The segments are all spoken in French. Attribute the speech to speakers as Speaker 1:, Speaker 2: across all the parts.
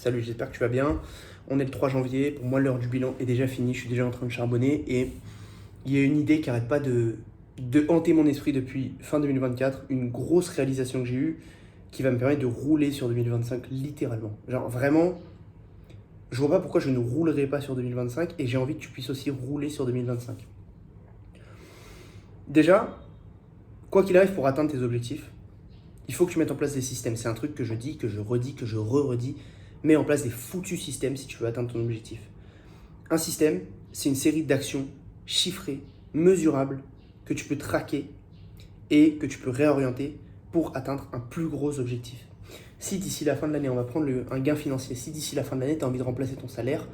Speaker 1: Salut, j'espère que tu vas bien. On est le 3 janvier, pour moi l'heure du bilan est déjà finie, je suis déjà en train de charbonner et il y a une idée qui n'arrête pas de hanter mon esprit depuis fin 2024, une grosse réalisation que j'ai eue qui va me permettre de rouler sur 2025 littéralement. Genre vraiment, je vois pas pourquoi je ne roulerai pas sur 2025 et j'ai envie que tu puisses aussi rouler sur 2025. Déjà, quoi qu'il arrive pour atteindre tes objectifs, il faut que tu mettes en place des systèmes. C'est un truc que je dis, que je redis, que je re-redis. Mets en place des foutus systèmes si tu veux atteindre ton objectif. Un système, c'est une série d'actions chiffrées, mesurables, que tu peux traquer et que tu peux réorienter pour atteindre un plus gros objectif. Si d'ici la fin de l'année, on va prendre un gain financier, si d'ici la fin de l'année, tu as envie de remplacer ton salaire,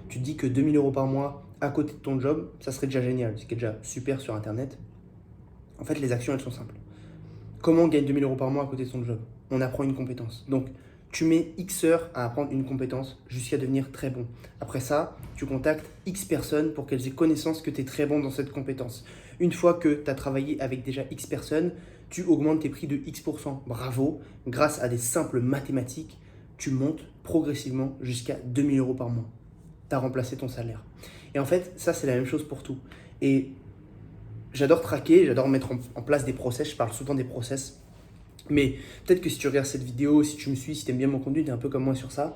Speaker 1: tu te dis que 2 000 € par mois à côté de ton job, ça serait déjà génial, ce qui est déjà super sur Internet. En fait, les actions, elles sont simples. Comment on gagne 2 000 € par mois à côté de son job? On apprend une compétence. Donc, tu mets X heures à apprendre une compétence jusqu'à devenir très bon. Après ça, tu contactes X personnes pour qu'elles aient connaissance que tu es très bon dans cette compétence. Une fois que tu as travaillé avec déjà X personnes, tu augmentes tes prix de X%. Bravo, grâce à des simples mathématiques, tu montes progressivement jusqu'à 2 000 € par mois. Tu as remplacé ton salaire. Et en fait, ça, c'est la même chose pour tout. Et j'adore traquer, j'adore mettre en place des process, je parle souvent des process. Mais peut-être que si tu regardes cette vidéo, si tu me suis, si tu aimes bien mon contenu, tu es un peu comme moi sur ça.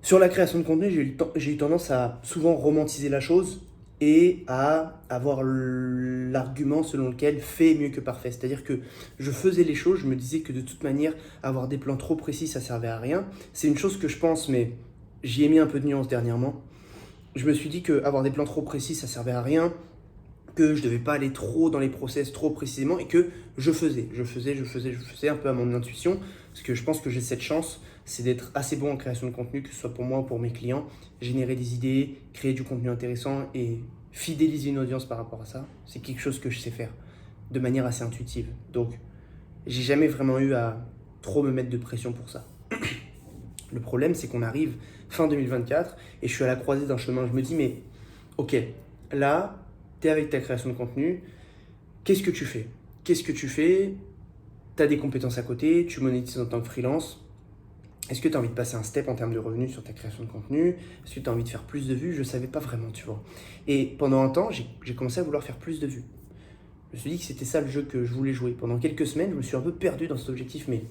Speaker 1: Sur la création de contenu, j'ai eu tendance à souvent romantiser la chose et à avoir l'argument selon lequel fait est mieux que parfait. C'est-à-dire que je faisais les choses, je me disais que de toute manière, avoir des plans trop précis, ça servait à rien. C'est une chose que je pense, mais j'y ai mis un peu de nuance dernièrement. Je me suis dit qu'avoir des plans trop précis, ça servait à rien, que je devais pas aller trop dans les process trop précisément et que je faisais un peu à mon intuition parce que je pense que j'ai cette chance, c'est d'être assez bon en création de contenu, que ce soit pour moi ou pour mes clients, générer des idées, créer du contenu intéressant et fidéliser une audience par rapport à ça. C'est quelque chose que je sais faire de manière assez intuitive. Donc, j'ai jamais vraiment eu à trop me mettre de pression pour ça. Le problème, c'est qu'on arrive fin 2024 et je suis à la croisée d'un chemin. Je me dis, mais ok, là, tu es avec ta création de contenu, qu'est-ce que tu fais? Qu'est-ce que tu fais? Tu as des compétences à côté, tu monétises en tant que freelance. Est-ce que tu as envie de passer un step en termes de revenus sur ta création de contenu? Est-ce que tu as envie de faire plus de vues? Je ne savais pas vraiment, tu vois. Et pendant un temps, j'ai commencé à vouloir faire plus de vues. Je me suis dit que c'était ça le jeu que je voulais jouer. Pendant quelques semaines, je me suis un peu perdu dans cet objectif, mais...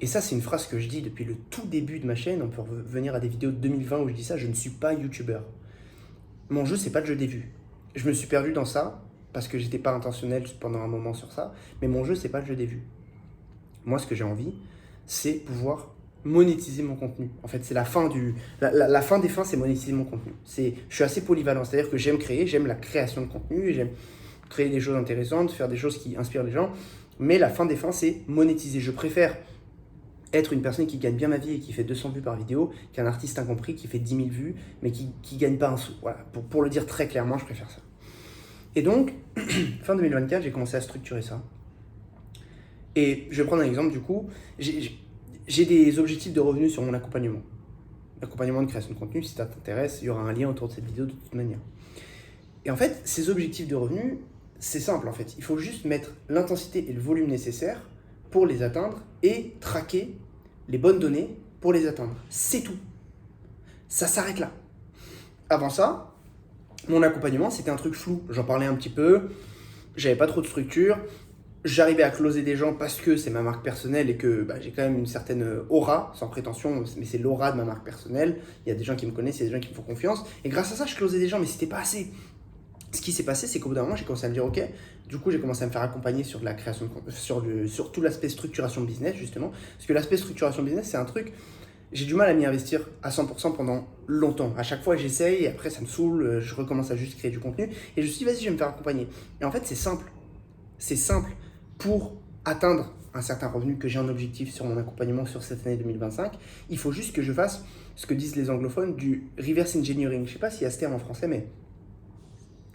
Speaker 1: Et ça, c'est une phrase que je dis depuis le tout début de ma chaîne. On peut revenir à des vidéos de 2020 où je dis ça, je ne suis pas youtubeur. Mon jeu, c'est pas le jeu des vues. Je me suis perdu dans ça parce que j'étais pas intentionnel pendant un moment sur ça, mais mon jeu, c'est pas le jeu des vues. Moi, ce que j'ai envie, c'est pouvoir monétiser mon contenu. En fait, c'est la fin des fins, c'est monétiser mon contenu. Je suis assez polyvalent, c'est-à-dire que j'aime créer, j'aime la création de contenu, j'aime créer des choses intéressantes, faire des choses qui inspirent les gens, mais la fin des fins, c'est monétiser. Je préfère être une personne qui gagne bien ma vie et qui fait 200 vues par vidéo qu'un artiste incompris qui fait 10 000 vues mais qui gagne pas un sou. Voilà, pour le dire très clairement, je préfère ça. Et donc, fin 2024, j'ai commencé à structurer ça. Et je vais prendre un exemple du coup. J'ai des objectifs de revenus sur mon accompagnement. L'accompagnement de création de contenu, si ça t'intéresse, il y aura un lien autour de cette vidéo de toute manière. Et en fait, ces objectifs de revenus, c'est simple en fait. Il faut juste mettre l'intensité et le volume nécessaires pour les atteindre et traquer les bonnes données pour les atteindre. C'est tout. Ça s'arrête là. Avant ça, mon accompagnement, c'était un truc flou. J'en parlais un petit peu, j'avais pas trop de structure, j'arrivais à closer des gens parce que c'est ma marque personnelle et que j'ai quand même une certaine aura, sans prétention, mais c'est l'aura de ma marque personnelle. Il y a des gens qui me connaissent, il y a des gens qui me font confiance. Et grâce à ça, je closais des gens, mais c'était pas assez. Ce qui s'est passé, c'est qu'au bout d'un moment, j'ai commencé à me dire, ok, du coup, j'ai commencé à me faire accompagner sur de la création, sur tout l'aspect structuration business, justement. Parce que l'aspect structuration business, c'est un truc, j'ai du mal à m'y investir à 100% pendant longtemps. À chaque fois, j'essaye, et après, ça me saoule, je recommence à juste créer du contenu. Et je me suis dit, vas-y, je vais me faire accompagner. Et en fait, c'est simple. C'est simple. Pour atteindre un certain revenu que j'ai en objectif sur mon accompagnement sur cette année 2025, il faut juste que je fasse ce que disent les anglophones, du reverse engineering. Je ne sais pas s'il y a ce terme en français, mais...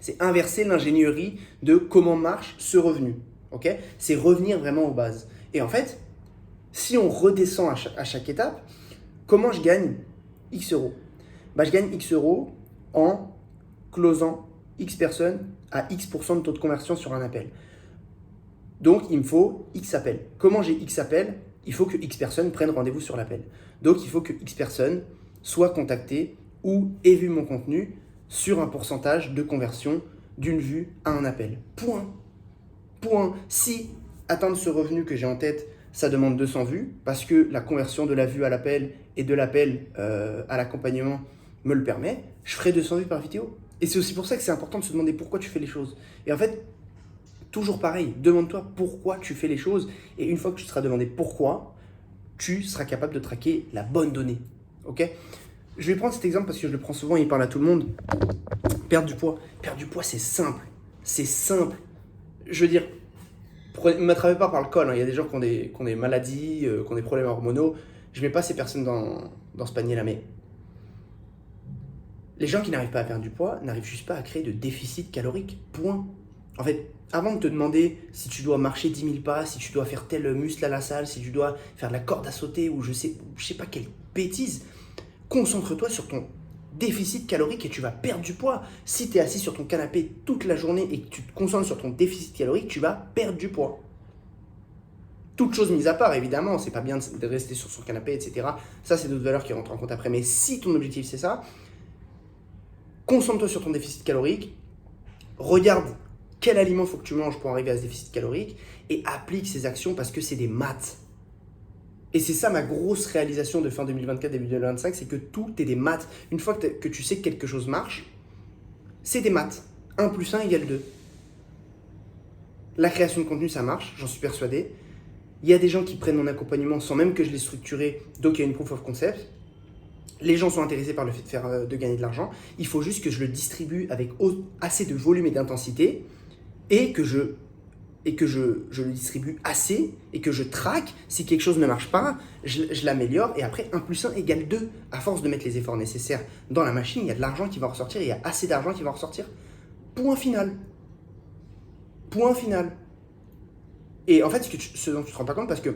Speaker 1: c'est inverser l'ingénierie de comment marche ce revenu. Okay, c'est revenir vraiment aux bases. Et en fait, si on redescend à chaque étape, comment je gagne X euros? Je gagne X euros en closant X personnes à X% de taux de conversion sur un appel. Donc, il me faut X appels. Comment j'ai X appels? il faut que X personnes prennent rendez-vous sur l'appel. Donc, il faut que X personnes soient contactées ou aient vu mon contenu sur un pourcentage de conversion d'une vue à un appel. Point. Point. Si atteindre ce revenu que j'ai en tête, ça demande 200 vues, parce que la conversion de la vue à l'appel et de l'appel à l'accompagnement me le permet, je ferai 200 vues par vidéo. Et c'est aussi pour ça que c'est important de se demander pourquoi tu fais les choses. Et en fait, toujours pareil, demande-toi pourquoi tu fais les choses. Et une fois que tu seras demandé pourquoi, tu seras capable de traquer la bonne donnée. Ok ? Je vais prendre cet exemple parce que je le prends souvent et il parle à tout le monde. Perdre du poids. Perdre du poids, c'est simple. C'est simple. Je veux dire, ne m'attrapez pas par le col. Hein. Il y a des gens qui ont des maladies, qui ont des problèmes hormonaux. Je ne mets pas ces personnes dans ce panier-là. Mais les gens qui n'arrivent pas à perdre du poids n'arrivent juste pas à créer de déficit calorique. Point. En fait, avant de te demander si tu dois marcher 10 000 pas, si tu dois faire tel muscle à la salle, si tu dois faire de la corde à sauter ou je sais pas quelle bêtise, concentre-toi sur ton déficit calorique et tu vas perdre du poids. Si tu es assis sur ton canapé toute la journée et que tu te concentres sur ton déficit calorique, tu vas perdre du poids. Toutes choses mises à part, évidemment, c'est pas bien de rester sur son canapé, etc. Ça, c'est d'autres valeurs qui rentrent en compte après. Mais si ton objectif, c'est ça, concentre-toi sur ton déficit calorique, regarde quel aliment il faut que tu manges pour arriver à ce déficit calorique et applique ces actions parce que c'est des maths. Et c'est ça ma grosse réalisation de fin 2024, début 2025, c'est que tout est des maths. Une fois que tu sais que quelque chose marche, c'est des maths. 1 plus 1 égale 2. La création de contenu, ça marche, j'en suis persuadé. Il y a des gens qui prennent mon accompagnement sans même que je l'ai structuré, donc il y a une proof of concept. Les gens sont intéressés par le fait de gagner de l'argent. Il faut juste que je le distribue avec assez de volume et d'intensité et que je le distribue assez et que je traque. Si quelque chose ne marche pas, je l'améliore et après 1 plus 1 égale 2. À force de mettre les efforts nécessaires dans la machine, il y a de l'argent qui va ressortir, il y a assez d'argent qui va ressortir. Point final. Point final. Et en fait, ce dont tu te rends pas compte, parce que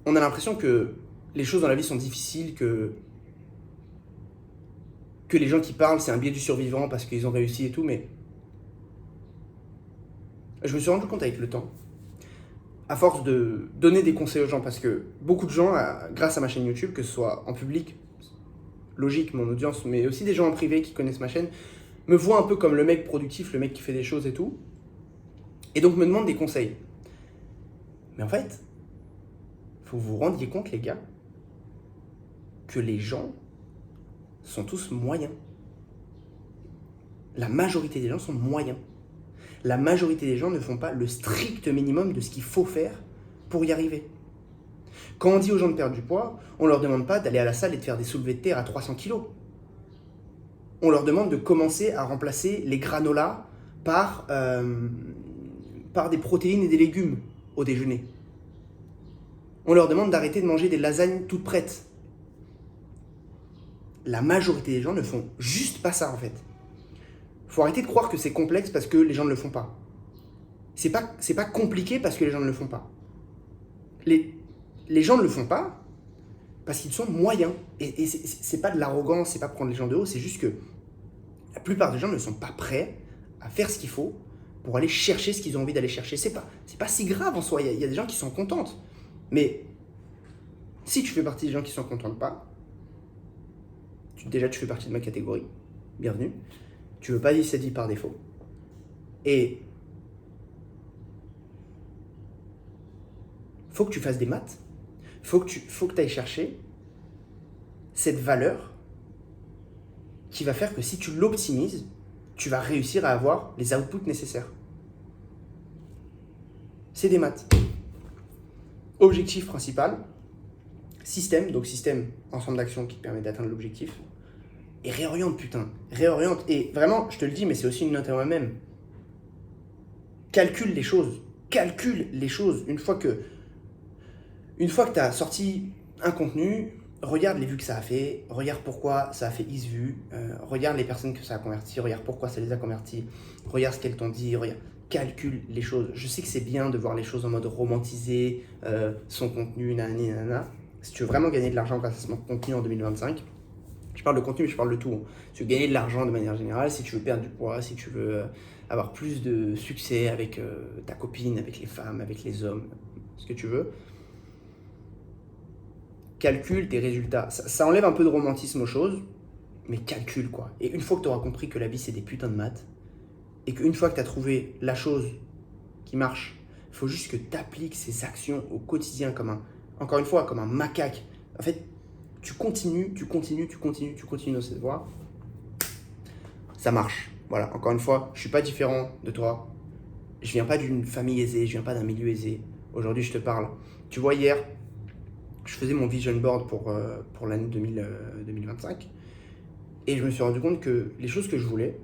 Speaker 1: on a l'impression que les choses dans la vie sont difficiles, que les gens qui parlent, c'est un biais du survivant parce qu'ils ont réussi et tout, mais je me suis rendu compte avec le temps, à force de donner des conseils aux gens, parce que beaucoup de gens, grâce à ma chaîne YouTube, que ce soit en public, logique, mon audience, mais aussi des gens en privé qui connaissent ma chaîne, me voient un peu comme le mec productif, le mec qui fait des choses et tout, et donc me demandent des conseils. Mais en fait, il faut que vous vous rendiez compte, les gars, que les gens sont tous moyens. La majorité des gens sont moyens. La majorité des gens ne font pas le strict minimum de ce qu'il faut faire pour y arriver. Quand on dit aux gens de perdre du poids, on ne leur demande pas d'aller à la salle et de faire des soulevés de terre à 300 kg. On leur demande de commencer à remplacer les granolas par des protéines et des légumes au déjeuner. On leur demande d'arrêter de manger des lasagnes toutes prêtes. La majorité des gens ne font juste pas ça en fait. Faut arrêter de croire que c'est complexe parce que les gens ne le font pas. C'est pas compliqué parce que les gens ne le font pas. Les gens ne le font pas parce qu'ils sont moyens. Et c'est pas de l'arrogance, c'est pas prendre les gens de haut, c'est juste que la plupart des gens ne sont pas prêts à faire ce qu'il faut pour aller chercher ce qu'ils ont envie d'aller chercher. C'est pas si grave en soi, il y a des gens qui sont contentes. Mais si tu fais partie des gens qui ne s'en contentent pas, déjà tu fais partie de ma catégorie, bienvenue. Tu veux pas vivre cette vie par défaut. Et faut que tu fasses des maths. Faut que tu ailles chercher cette valeur qui va faire que si tu l'optimises, tu vas réussir à avoir les outputs nécessaires. C'est des maths. Objectif principal, système, donc système, ensemble d'actions qui te permet d'atteindre l'objectif. Et réoriente, putain, réoriente. Et vraiment, je te le dis, mais c'est aussi une note à moi-même. Calcule les choses. Une fois que tu as sorti un contenu, regarde les vues que ça a fait, regarde pourquoi ça a fait X vues, regarde les personnes que ça a converti, regarde pourquoi ça les a convertis, regarde ce qu'elles t'ont dit, calcule les choses. Je sais que c'est bien de voir les choses en mode romantisé, son contenu, nanana. Si tu veux vraiment gagner de l'argent grâce à son contenu en 2025, je parle de contenu, mais je parle de tout. Si tu veux gagner de l'argent de manière générale, si tu veux perdre du poids, si tu veux avoir plus de succès avec ta copine, avec les femmes, avec les hommes, ce que tu veux, calcule tes résultats. Ça enlève un peu de romantisme aux choses, mais calcule quoi. Et une fois que tu auras compris que la vie c'est des putains de maths, et qu'une fois que tu as trouvé la chose qui marche, il faut juste que tu appliques ces actions au quotidien encore une fois, comme un macaque. En fait, tu continues dans cette voie. Ça marche. Voilà, encore une fois, je ne suis pas différent de toi. Je ne viens pas d'une famille aisée, je ne viens pas d'un milieu aisé. Aujourd'hui, je te parle. Tu vois, hier, je faisais mon vision board pour l'année 2025. Et je me suis rendu compte que les choses que je voulais,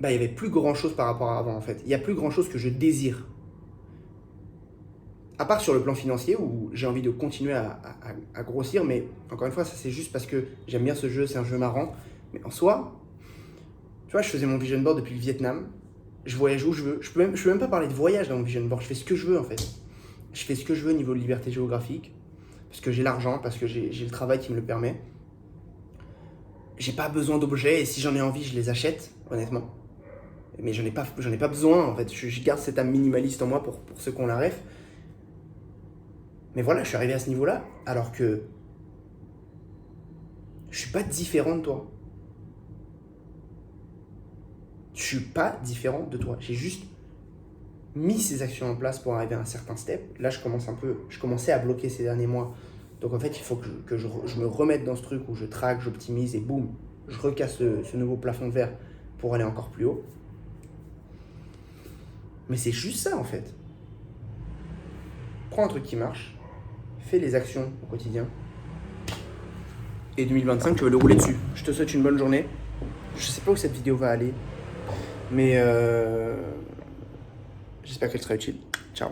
Speaker 1: il n'y avait plus grand chose par rapport à avant en fait. Il n'y a plus grand chose que je désire. À part sur le plan financier où j'ai envie de continuer à grossir, mais encore une fois, ça c'est juste parce que j'aime bien ce jeu, c'est un jeu marrant. Mais en soi, tu vois, je faisais mon vision board depuis le Vietnam. Je voyage où je veux. Je peux même pas parler de voyage dans mon vision board. Je fais ce que je veux en fait. Je fais ce que je veux au niveau de liberté géographique. Parce que j'ai l'argent, parce que j'ai le travail qui me le permet. J'ai pas besoin d'objets et si j'en ai envie, je les achète, honnêtement. Mais j'en ai pas besoin en fait. Je garde cette âme minimaliste en moi pour ceux qui ont la ref. Mais voilà, je suis arrivé à ce niveau-là alors que je suis pas différent de toi. Je suis pas différent de toi. J'ai juste mis ces actions en place pour arriver à un certain step. Là, je commençais à bloquer ces derniers mois. Donc en fait, il faut que je me remette dans ce truc où je traque, j'optimise et boum, je recasse ce nouveau plafond de verre pour aller encore plus haut. Mais c'est juste ça en fait. Prends un truc qui marche, fais les actions au quotidien. Et 2025, tu vas le rouler dessus. Je te souhaite une bonne journée. Je sais pas où cette vidéo va aller, mais j'espère qu'elle sera utile. Ciao.